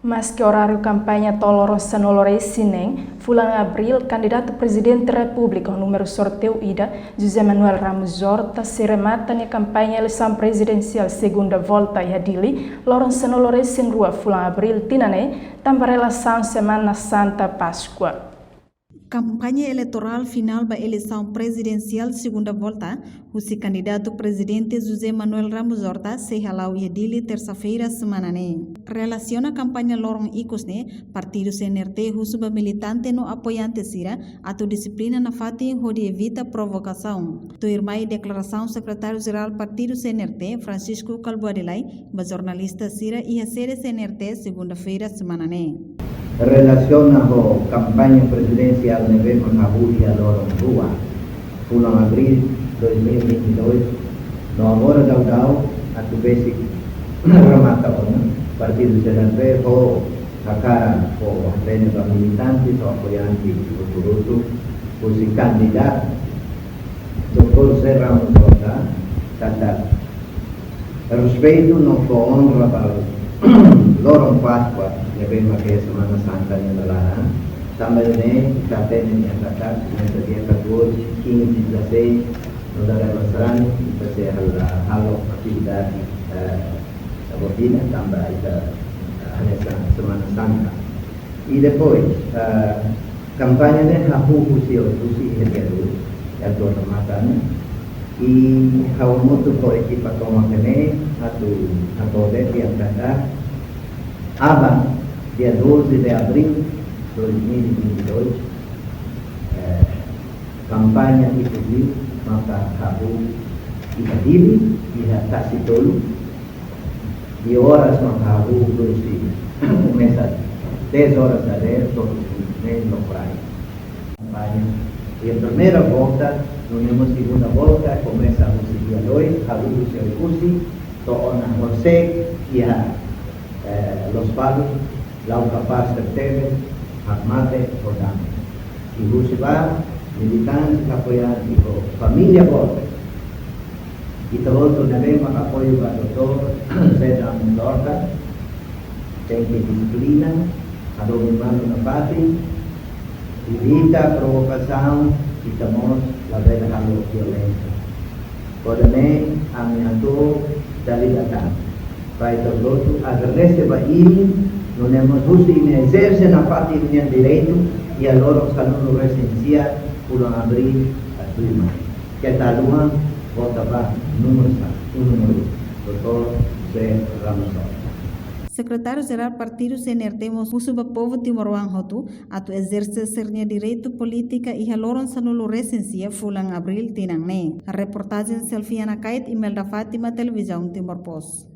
Mas que horário campanha toloro sanolore sineng, fulan abril, candidato presidente da República, o número sorteio ida, José Manuel Ramos Horta, se remata na campanha eleição presidencial segunda volta e adili, loron sanolore sin rua fulan abril tinane, tambah relação Semana Santa Páscoa. Campanha eleitoral final da eleição presidencial segunda volta, o candidato presidente José Manuel Ramos Horta se halau edili terça-feira semana ne. Relaciona a campanha lorong ikosne, partido CNRT husuba militante no apoiante sira, atau disciplina na fati hodi evita provocação. Tu irmai declaração secretário-geral partido CNRT, Francisco Calboadelai, ba jornalista sira e a sede CNRT segunda-feira semana ne. Relaciona a campanha presidencial de Vemos a Rússia Lorong Rua, 1 abril 2022, no agora daudau atau basic ramata partido CNRT o a cara o pleno militantes o apoiantes do o candidato Dr. José Ramos Horta kata respeito no honra para lorong Páscoa ya bema que Semana Santa ni adalah tambah ini katen yang kata dia kedua 15 saudara Masran kita saya halo aktivitas sabotina tambah itu hanya Semana Santa e depois kampanye ni hapu usi hediaru yang tuan matan e hawa moto ko ekipa koma kene atau yang kata Abang dia 12 de abril 2022 kampanye itu maka habu dihadiri kasih tolu di horas maka habu bersih mesaj 10 horas dari todo mês no praia kampanye e a primeira volta no segunda volta começa a dia 2 habu se cursi to ona José e los palos, la capaz de TV, Armate, Rodame. Y Busibar, militantes, apoyantes, familia Borges. Y todo esto debemos apoyo al doctor José Ramos Horta, tem que disciplina, a dominar una parte, evita provocação e estamos la verdad violencia. Por mí, ameaçou da liberdade. Pai todo agradece para ele, não temos justo e exerce na parte do direito e agora o salão residencial por abrir a turma. Que tal uma volta para número 1, Dr. José Ramos Horta. Secretário-Geral Partido CNRT Musuba Povo Timor-Wang Hotu atau exerce sernya direito política e haloron sanulo resensia fulang abril tinang ne. A reportagem Selfiana Kait, Imelda Fátima, Televisão Timor Post.